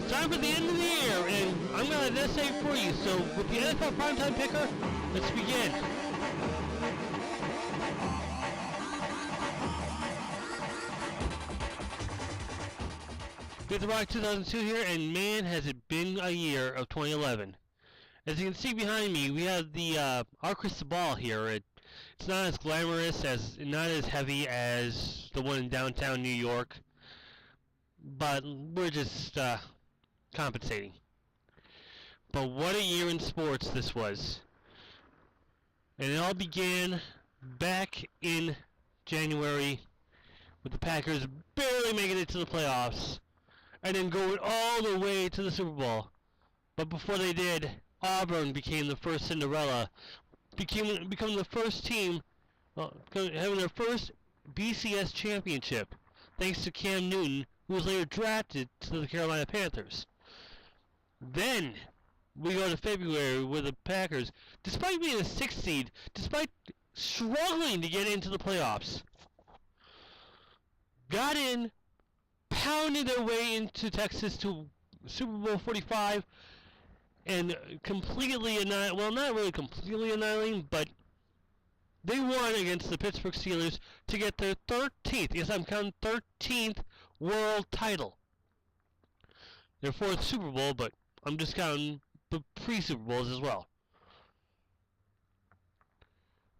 It's time for the end of the year, and I'm going to let this say for you. So, with the NFL Primetime Picker, let's begin. We have the Rock 2002 here, and man, has it been a year of 2011. As you can see behind me, we have the our crystal ball here. It's not as glamorous, not as heavy as the one in downtown New York, but we're just compensating. But what a year in sports this was. And it all began back in January with the Packers barely making it to the playoffs and then going all the way to the Super Bowl. But before they did, Auburn became the first Cinderella, becoming the first team having their first BCS championship, thanks to Cam Newton, who was later drafted to the Carolina Panthers. Then we go to February where the Packers, despite being a 6th seed, despite struggling to get into the playoffs, got in, pounded their way into Texas to Super Bowl 45, and completely well, not really completely annihilating, but they won against the Pittsburgh Steelers to get their 13th, yes, I'm counting 13th world title. Their 4th Super Bowl, but I'm just counting the pre-Super Bowls as well.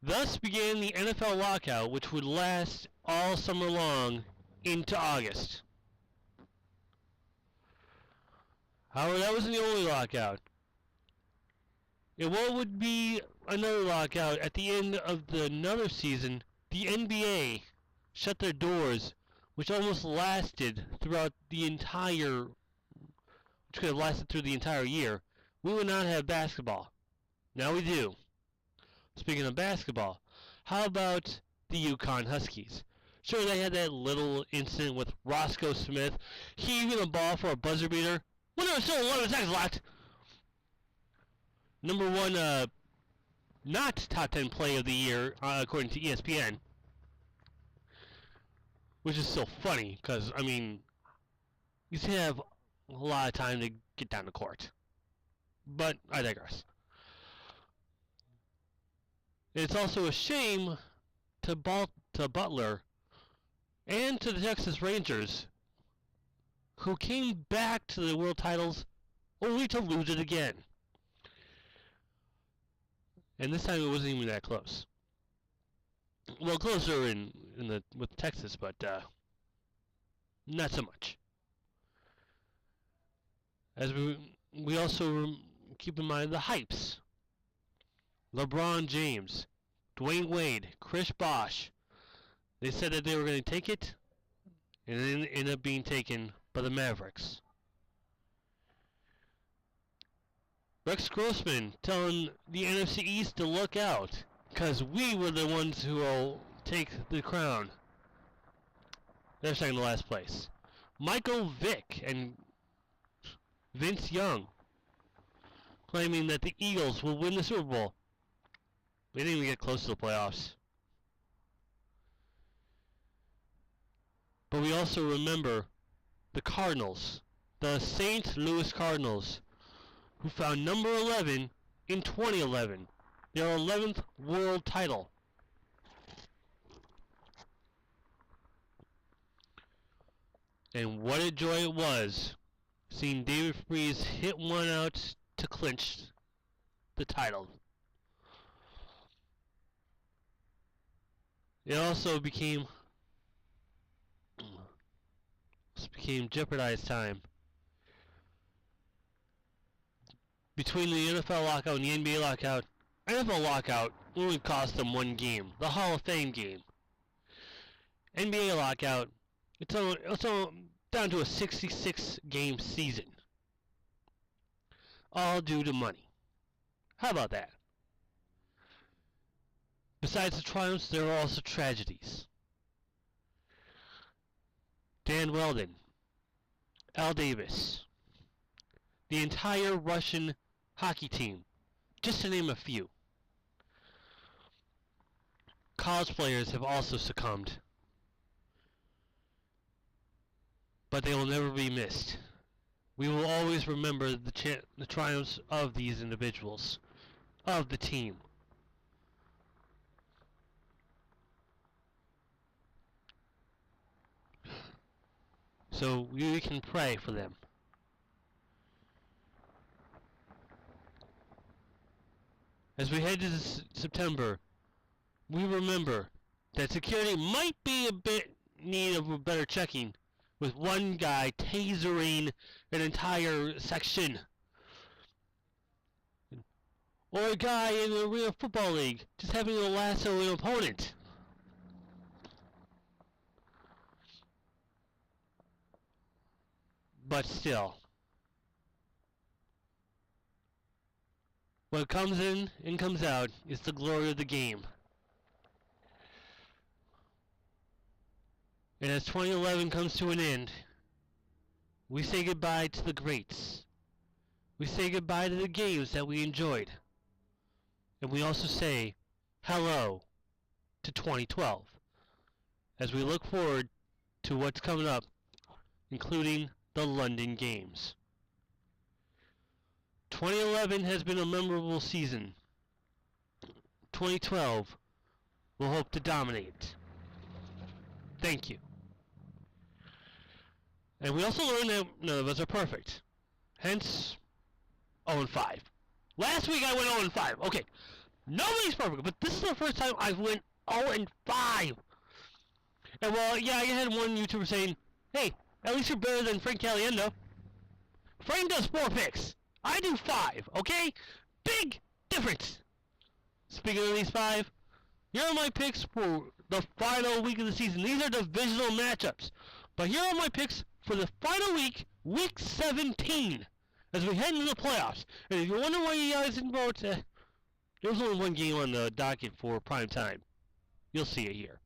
Thus began the NFL lockout, which would last all summer long into August. However, that wasn't the only lockout. And what would be another lockout at the end of another season, the NBA shut their doors, which almost lasted throughout the entire, which could have lasted through the entire year. We would not have basketball. Now we do. Speaking of basketball, how about the UConn Huskies? Sure, they had that little incident with Roscoe Smith heaving a ball for a buzzer beater when there was still 11 seconds left. Number one, not top 10 play of the year, according to ESPN. Which is so funny, because, I mean, you still have a lot of time to get down the court. But I digress. It's also a shame to Butler and to the Texas Rangers, who came back to the world titles only to lose it again. And this time it wasn't even that close. Well, closer with Texas, but not so much. As we also keep in mind the hypes. LeBron James, Dwayne Wade, Chris Bosh. They said that they were going to take it, and then it ended up being taken by the Mavericks. Rex Grossman telling the NFC East to look out, because we were the ones who will take the crown. They're second to last place. Michael Vick and Vince Young claiming that the Eagles will win the Super Bowl. They didn't even get close to the playoffs. But we also remember the Cardinals, the St. Louis Cardinals, who found number 11 in 2011, their 11th world title. And what a joy it was seeing David Freese hit one out to clinch the title. It also became jeopardized time between the NFL lockout and the NBA lockout. NFL lockout only cost them one game, the Hall of Fame game. NBA lockout, it's all down to a 66-game season, all due to money. How about that? Besides the triumphs, there are also tragedies. Dan Weldon, Al Davis, the entire Russian hockey team, just to name a few. College players have also succumbed, but they will never be missed. We will always remember the triumphs of these individuals, of the team. So we can pray for them. As we head to September, we remember that security might be a bit in need of a better checking, with one guy tasering an entire section. Or a guy in a real football league just having to lasso an opponent. But still, what comes in and comes out is the glory of the game. And as 2011 comes to an end, we say goodbye to the greats. We say goodbye to the games that we enjoyed. And we also say hello to 2012 as we look forward to what's coming up, including the London Games. 2011 has been a memorable season. 2012 will hope to dominate. Thank you. And we also learned that none of us are perfect. Hence, 0-5. Last week I went 0-5. Okay, nobody's perfect, but this is the first time I've went 0-5. And well, yeah, I had one YouTuber saying, hey, at least you're better than Frank Caliendo. Frank does 4 picks. I do 5, okay? Big difference. Speaking of these 5, here are my picks for the final week of the season. These are divisional matchups. But here are my picks for the final week, week 17, as we head into the playoffs. And if you wonder why you guys didn't vote, there was only one game on the docket for Primetime. You'll see it here.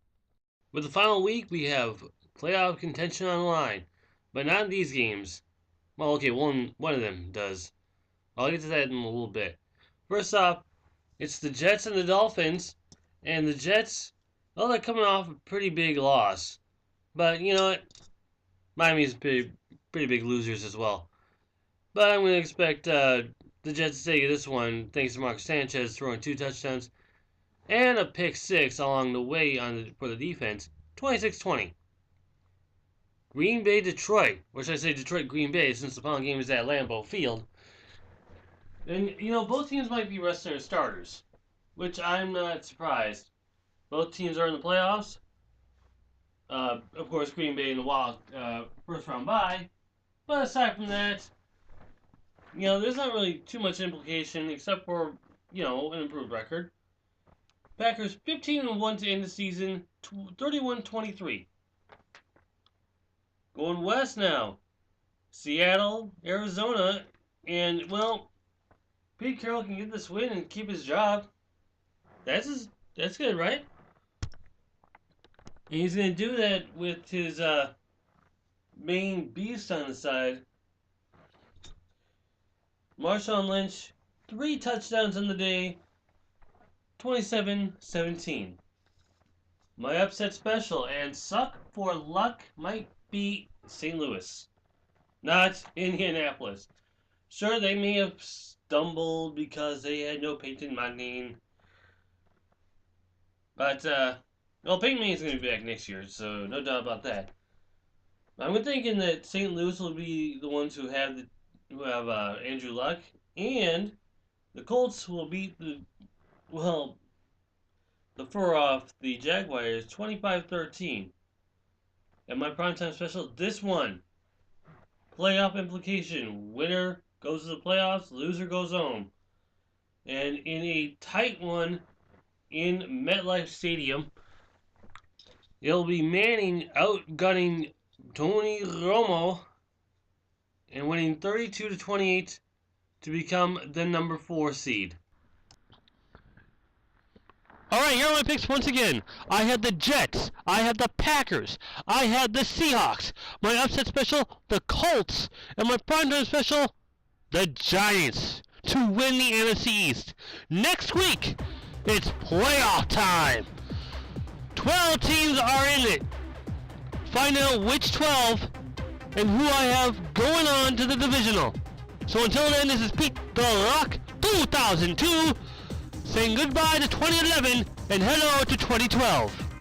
With the final week, we have playoff contention on the line. But not in these games. Well, okay, one of them does. I'll get to that in a little bit. First off, it's the Jets and the Dolphins. And the Jets, well, they're coming off a pretty big loss. But, you know what? Miami's pretty big losers as well. But I'm going to expect the Jets to take this one, thanks to Marcus Sanchez throwing 2 touchdowns and a pick 6 along the way for the defense. 26-20. Green Bay, Detroit. Or should I say Detroit, Green Bay, since the final game is at Lambeau Field. And, you know, both teams might be resting their starters, which I'm not surprised. Both teams are in the playoffs. Of course, Green Bay in the wild first round bye. But aside from that, you know, there's not really too much implication except for, you know, an improved record. Packers 15-1 to end the season, 31-23. Going west now. Seattle, Arizona, and, well, Pete Carroll can get this win and keep his job. That's good, right? And he's going to do that with his main beast on the side. Marshawn Lynch, 3 touchdowns on the day, 27-17. My upset special and suck for luck might be St. Louis, not Indianapolis. Sure, they may have stumbled because they had no Peyton Manning. But, well, Peyton Manning's going to be back next year, so no doubt about that. I'm thinking that St. Louis will be the ones who have Andrew Luck, and the Colts will beat the fur off the Jaguars 25-13. And my primetime special, this one, playoff implication: winner goes to the playoffs, loser goes home. And in a tight one in MetLife Stadium, it'll be Manning outgunning Tony Romo and winning 32-28 to become the number 4 seed. Alright, here are my picks once again. I had the Jets. I had the Packers. I had the Seahawks. My upset special, the Colts. And my primetime special, the Giants, to win the NFC East. Next week, it's playoff time. 12 teams are in it. Find out which 12 and who I have going on to to the divisional. So until then, this is Pete the Rock 2002 saying goodbye to 2011 and hello to 2012.